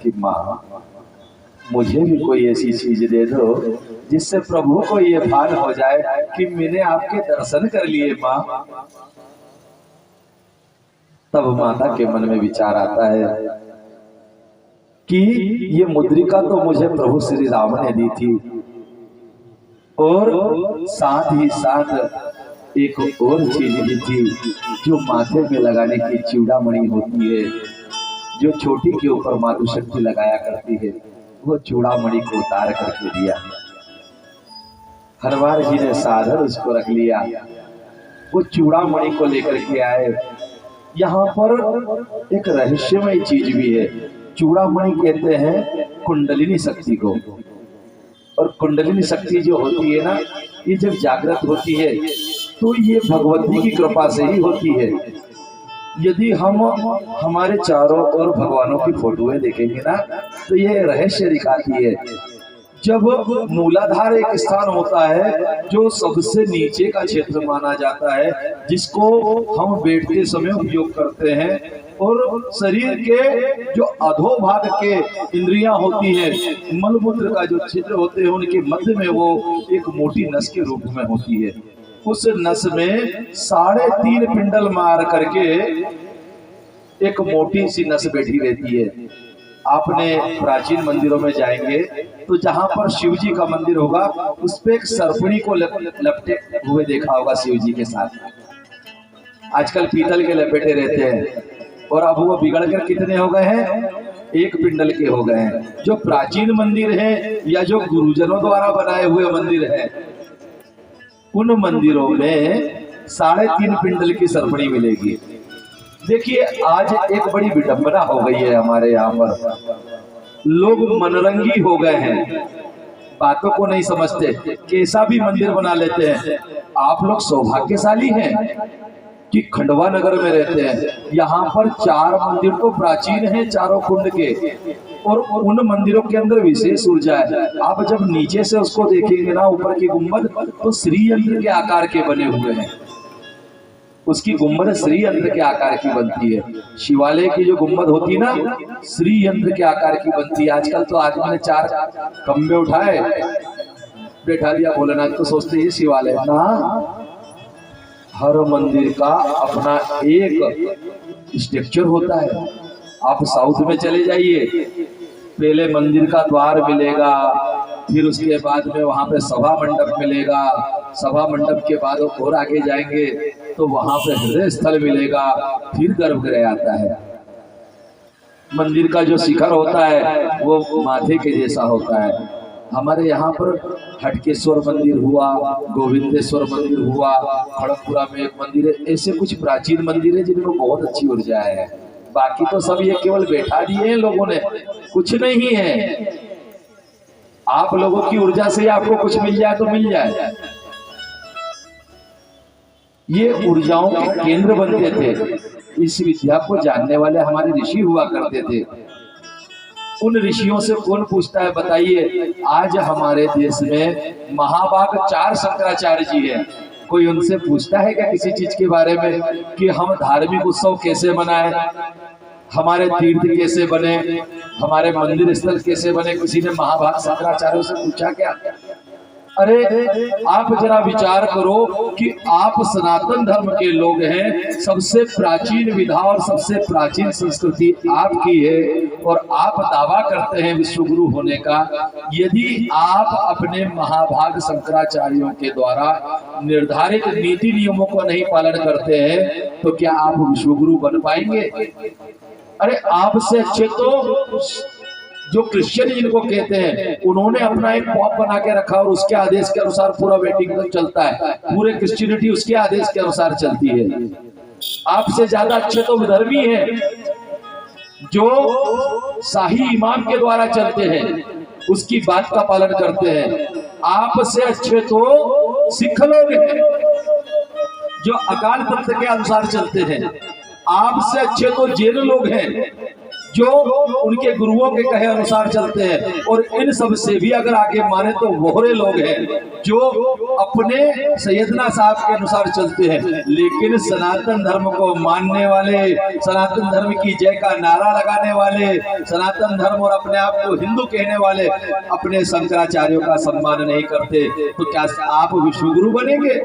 कि माँ मुझे भी कोई ऐसी चीज दे दो जिससे प्रभु को ये भान हो जाए कि मैंने आपके दर्शन कर लिए माँ। तब माता के मन में विचार आता है कि ये मुद्रिका तो मुझे प्रभु श्री राम ने दी थी, और साथ ही साथ एक और चीज भी थी जो माथे में लगाने की चूड़ामणि होती है, जो छोटी के ऊपर मातृशक्ति लगाया करती है, वो चूड़ामणि को उतार करके दिया। हनुमान जी ने साधर उसको रख लिया, वो चूड़ामणि को लेकर के आए। यहाँ पर एक रहस्यमय चीज भी है। चूड़ामणि कहते हैं कुंडलिनी शक्ति को, और कुंडलिनी शक्ति जो होती है ना, ये जब जागृत होती है तो ये भगवती की कृपा से ही होती है। यदि हम हमारे चारों ओर भगवानों की फोटोएं देखेंगे ना, तो ये रहस्य दिखाती है। जब मूलाधार एक स्थान होता है जो सबसे नीचे का क्षेत्र माना जाता है, जिसको हम बैठते समय उपयोग करते हैं, और शरीर के जो अधोभाग के इंद्रियां होती हैं, मलमूत्र का जो छिद्र होते हैं, उनके मध्य में वो एक मोटी नस के रूप में होती है। उस नस में 3.5 पिंडल मार करके एक मोटी सी नस बैठी रहती है। आपने प्राचीन मंदिरों में जाएंगे तो जहां पर शिव जी का मंदिर होगा, उस पे एक सर्पणी को लपटे हुए देखा होगा शिव जी के साथ। आजकल पीतल के लपेटे रहते हैं, और अब वो बिगड़ कर कितने हो गए हैं, 1 पिंडल के हो गए हैं। जो प्राचीन मंदिर है या जो गुरुजनों द्वारा बनाए हुए मंदिर है, उन मंदिरों में 3.5 पिंडल की सर्पणी मिलेगी। देखिए, आज एक बड़ी विडंबना हो गई है हमारे यहाँ पर। लोग मनरंगी हो गए हैं, बातों को नहीं समझते, कैसा भी मंदिर बना लेते हैं। आप लोग सौभाग्यशाली हैं कि खंडवा नगर में रहते हैं। यहाँ पर 4 मंदिर तो प्राचीन हैं, चारों कुंड के, और उन मंदिरों के अंदर विशेष ऊर्जा है। आप जब नीचे से उसको देखेंगे ना, ऊपर की गुम्बद तो श्री यंत्र के आकार के बने हुए हैं। उसकी गुम्बद श्री यंत्र के आकार की बनती है। शिवालय की जो गुम्बद होती है ना, श्री यंत्र के आकार की बनती है। आजकल तो आदमी ने 4 खंबे उठाए, बैठा दिया भोलेनाथ को, सोचते ही शिवालय ना। हर मंदिर का अपना एक स्ट्रक्चर होता है। आप साउथ में चले जाइए, पहले मंदिर का द्वार मिलेगा, फिर उसके बाद में वहां पे सभा मंडप मिलेगा, सभा मंडप के बाद और आगे जाएंगे तो वहां पे हृदय स्थल मिलेगा, फिर गर्भगृह आता है। मंदिर का जो शिखर होता है वो माथे के जैसा होता है। हमारे यहाँ पर हटकेश्वर मंदिर हुआ, गोविंदेश्वर मंदिर हुआ, खड़गपुरा में एक मंदिर है। ऐसे कुछ प्राचीन मंदिर है जिनमें बहुत अच्छी ऊर्जा है। बाकी तो सब ये केवल बैठा दिए हैं लोगों ने, कुछ नहीं है। आप लोगों की ऊर्जा से आपको कुछ मिल जाए तो मिल जाए। ये ऊर्जाओं के केंद्र बनते थे। इस विद्या को जानने वाले हमारे ऋषि हुआ करते थे। उन ऋषियों से कौन पूछता है बताइए? आज हमारे देश में महाभाग 4 शंकराचार्य जी हैं। कोई उनसे पूछता है क्या किसी चीज के बारे में कि हम धार्मिक उत्सव कैसे मनाएं, हमारे तीर्थ कैसे बने, हमारे मंदिर स्थल कैसे बने? किसी ने महाभाग शंकराचार्यों से पूछा क्या? अरे आप जरा विचार करो कि आप सनातन धर्म के लोग हैं, सबसे प्राचीन विधा और सबसे प्राचीन संस्कृति आपकी है, और आप दावा करते हैं विश्वगुरु होने का। यदि आप अपने महाभाग शंकराचार्यों के द्वारा निर्धारित नीति नियमों को नहीं पालन करते हैं तो क्या आप विश्वगुरु बन पाएंगे? अरे आपसे अच्छे तो जो क्रिश्चियन जिनको कहते हैं, उन्होंने अपना एक पॉप बना के रखा और उसके आदेश के अनुसार पूरा वेटिकन चलता है। पूरे क्रिश्चियनिटी उसके आदेश के अनुसार चलती है। आपसे ज्यादा अच्छे तो विधर्मी हैं जो शाही इमाम के द्वारा चलते हैं, उसकी बात का पालन करते हैं। आपसे अच्छे तो सिख लोग हैं जो अकाल तख्त के अनुसार चलते हैं। आपसे अच्छे तो जैन लोग हैं जो उनके गुरुओं के कहे अनुसार चलते हैं। और इन सब से भी अगर आगे माने तो वोहरे लोग हैं जो अपने सैयदना साहब के अनुसार चलते हैं, लेकिन सनातन धर्म को मानने वाले, सनातन धर्म की जय का नारा लगाने वाले, सनातन धर्म और अपने आप को हिंदू कहने वाले अपने शंकराचार्यों का सम्मान नहीं करते, तो क्या आप विश्वगुरु बनेंगे?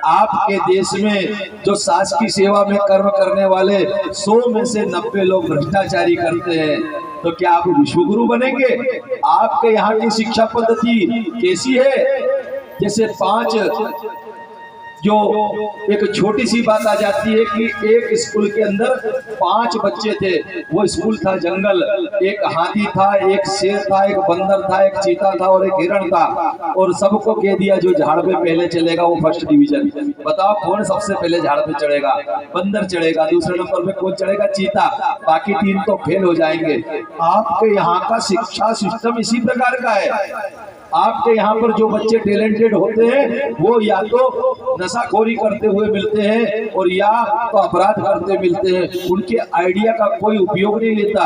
आपके देश में जो सास की सेवा में कर्म करने वाले 100 में से 90 लोग भ्रष्टाचारी करते हैं, तो क्या आप विश्वगुरु बनेंगे? आपके यहाँ की शिक्षा पद्धति कैसी है? जैसे 5 जो एक छोटी सी बात आ जाती है कि एक स्कूल के अंदर 5 बच्चे थे, वो स्कूल था जंगल, एक हाथी था, एक शेर था, एक बंदर था, एक चीता था और एक हिरण था, और सबको कह दिया जो झाड़ पे पहले चलेगा वो फर्स्ट डिवीजन। बताओ कौन सबसे पहले झाड़ पे चढ़ेगा? बंदर चढ़ेगा, दूसरे नंबर पे कौन चढ़ेगा? चीता, बाकी 3 तो फेल हो जाएंगे। आपके यहाँ का शिक्षा सिस्टम इसी प्रकार का है। आपके यहाँ पर जो बच्चे टैलेंटेड होते हैं वो या तो नशाखोरी करते हुए मिलते हैं और या तो अपराध करते मिलते हैं, उनके आइडिया का कोई उपयोग नहीं लेता।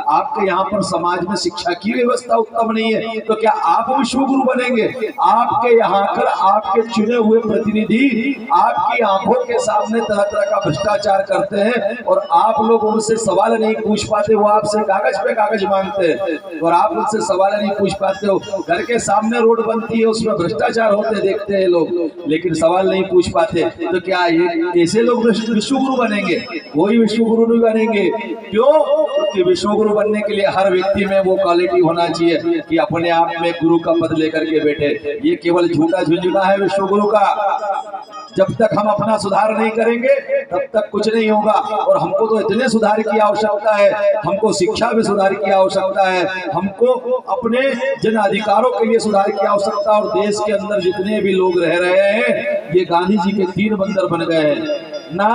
आपके यहाँ पर समाज में शिक्षा की व्यवस्था उत्तम नहीं है, तो क्या आप विश्वगुरु बनेंगे? आपके यहाँ कर आपके चुने हुए प्रतिनिधि आपकी आंखों के सामने तरह तरह का भ्रष्टाचार करते हैं और आप लोग उनसे सवाल नहीं पूछ पाते, वो आपसे कागज पे कागज मांगते हैं और आप उनसे सवाल नहीं पूछ पाते हो। घर के सामने रोड बनती है, उसमें भ्रष्टाचार होते देखते हैं लोग, लेकिन सवाल नहीं पूछ पाते, तो क्या ये ऐसे लोग विश्वगुरु बनेंगे? कोई विश्वगुरु नहीं बनेंगे। क्यों? क्योंकि विश्वगुरु बनने के लिए हर व्यक्ति में वो क्वालिटी होना चाहिए कि अपने आप में गुरु का पद लेकर के बैठे। ये केवल झूठा झुंझुना है विश्वगुरु का। जब तक हम अपना सुधार नहीं करेंगे तब तक कुछ नहीं होगा। और हमको तो इतने सुधार की आवश्यकता है, हमको शिक्षा में सुधार की आवश्यकता है, हमको अपने जन अधिकारों के लिए सुधार की आवश्यकता। और देश के अंदर जितने भी लोग रह रहे हैं ये गांधी जी के 3 बंदर बन गए हैं ना।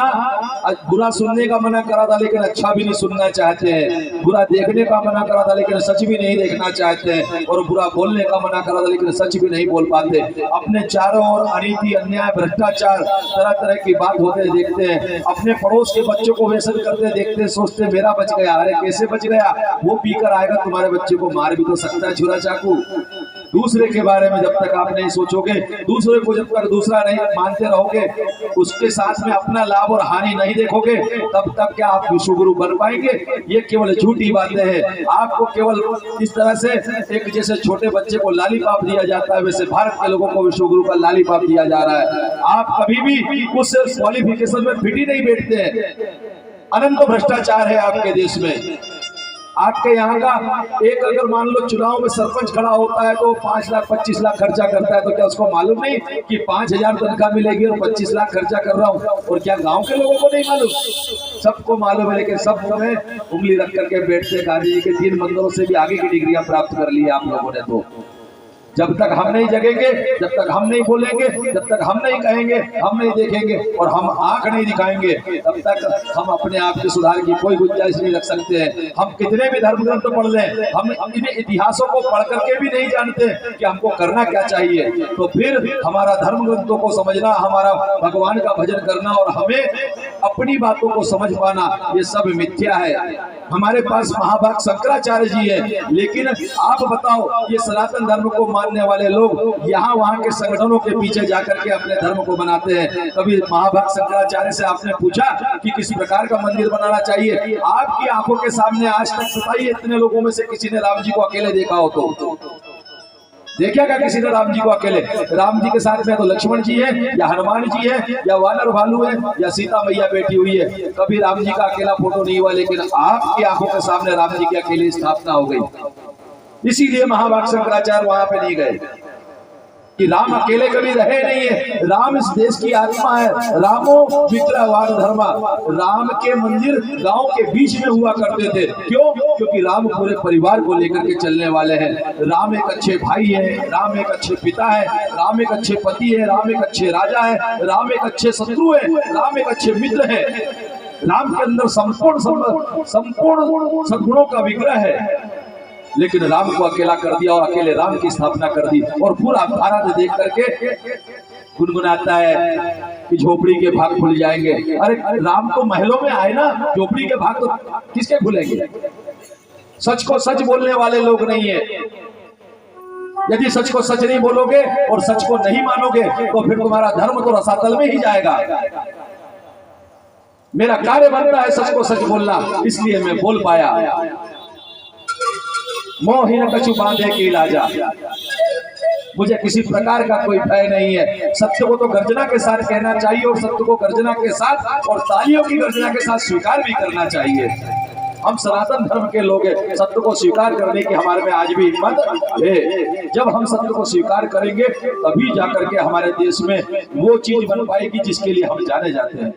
बुरा सुनने का मना करा था लेकिन अच्छा भी नहीं सुनना चाहते हैं, बुरा देखने का मना करा था लेकिन सच भी नहीं देखना चाहते हैं, और बुरा बोलने का मना करा था लेकिन सच भी नहीं बोल पाते। अपने चारों ओर अनीति, अन्याय, भ्रष्टाचार, तरह तरह की बात होते देखते हैं। अपने पड़ोस के बच्चों को व्यसन करते देखते हैं, सोचते मेरा बच गया। अरे कैसे बच गया? वो पीकर आएगा, तुम्हारे बच्चे को मार भी तो सकता है छुरा चाकू। दूसरे के बारे में जब तक आप नहीं सोचोगे, दूसरे को जब तक दूसरा नहीं मानते रहोगे, उसके साथ में अपना लाभ और हानि नहीं देखोगे, तब तक क्या आप विश्वगुरु बन पाएंगे? ये केवल झूठी बातें हैं। आपको केवल इस तरह से एक जैसे छोटे बच्चे को लालीपाप दिया जाता है, वैसे भारत के लोगों को विश्वगुरु का लालीपाप दिया जा रहा है। आप कभी भी उस क्वालिफिकेशन में फिट ही नहीं बैठते हैं। अनंत भ्रष्टाचार है आपके देश में। आपके यहाँ का एक अगर मान लो चुनाव में सरपंच खड़ा होता है तो 5 लाख 25 लाख खर्चा करता है, तो क्या उसको मालूम नहीं कि 5000 तनख्वाह मिलेगी और 25 लाख खर्चा कर रहा हूँ? और क्या गांव के लोगों को नहीं मालूम? सबको मालूम है, लेकिन सब में उंगली रख करके बैठते। गांधी जी के 3 बंदरों से भी आगे की डिग्रियां प्राप्त कर ली आप लोगों ने। तो जब तक हम नहीं जगेंगे, जब तक हम नहीं बोलेंगे, जब तक हम नहीं कहेंगे, हम नहीं देखेंगे और हम आंख नहीं दिखाएंगे, तब तक हम अपने आप के सुधार की कोई गुंजाइश नहीं रख सकते हैं। हम कितने भी धर्म ग्रंथ पढ़ लें, हम इन इतिहासों को पढ़ करके भी नहीं जानते कि हमको करना क्या चाहिए। तो फिर हमारा धर्म ग्रंथों को समझना, हमारा भगवान का भजन करना और हमें अपनी बातों को समझ पाना, ये सब मिथ्या है। हमारे पास महाभाग शंकराचार्य जी है, लेकिन आप बताओ ये सनातन धर्म को मानने वाले लोग यहाँ वहाँ के संगठनों के पीछे जाकर के अपने धर्म को बनाते हैं। कभी महाभाग शंकराचार्य से आपने पूछा कि किस प्रकार का मंदिर बनाना चाहिए? आपकी आंखों के सामने आज तक बताइए इतने लोगों में से किसी ने राम जी को अकेले देखा हो तो देखा क्या किसी ने राम जी को अकेले? राम जी के साथ में तो लक्ष्मण जी है या हनुमान जी है या वानर भालू है या सीता मैया बैठी हुई है। कभी राम जी का अकेला फोटो नहीं हुआ, लेकिन आपकी आंखों के सामने राम जी की अकेली स्थापना हो गई। इसीलिए महाभाग शंकराचार्य वहां पे नहीं गए कि राम अकेले कभी रहे नहीं है। राम इस देश की आत्मा है। रामो विग्रहवान धर्मा। राम के मंदिर गांव के बीच में हुआ करते थे। क्यों? क्योंकि राम पूरे परिवार को लेकर के चलने वाले हैं। राम एक अच्छे भाई है, राम एक अच्छे पिता है, राम एक अच्छे पति है, राम एक अच्छे राजा है, राम एक अच्छे शत्रु है, राम एक अच्छे मित्र है। राम के अंदर संपूर्ण सद्गुणों का विग्रह है, लेकिन राम को अकेला कर दिया और अकेले राम की स्थापना कर दी और पूरा भारत देख करके गुनगुनाता है कि झोपड़ी के भाग खुल जाएंगे। अरे राम तो महलों में आए ना, झोपड़ी के भाग तो किसके खुलेंगे? सच को सच बोलने वाले लोग नहीं है। यदि सच को सच नहीं बोलोगे और सच को नहीं मानोगे तो फिर तुम्हारा धर्म तो रसातल में ही जाएगा। मेरा कार्य बनता है सच को सच बोलना, इसलिए मैं बोल पाया। मोहिन कछु बांधे की लाजा, मुझे किसी प्रकार का कोई भय नहीं है। सत्य को तो गर्जना के साथ कहना चाहिए और सत्य को गर्जना के साथ और तालियों की गर्जना के साथ स्वीकार भी करना चाहिए। हम सनातन धर्म के लोग हैं, सत्य को स्वीकार करने की हमारे में आज भी हिम्मत है। जब हम सत्य को स्वीकार करेंगे तभी जाकर के हमारे देश में वो चीज बन पाएगी जिसके लिए हम जाने जाते हैं।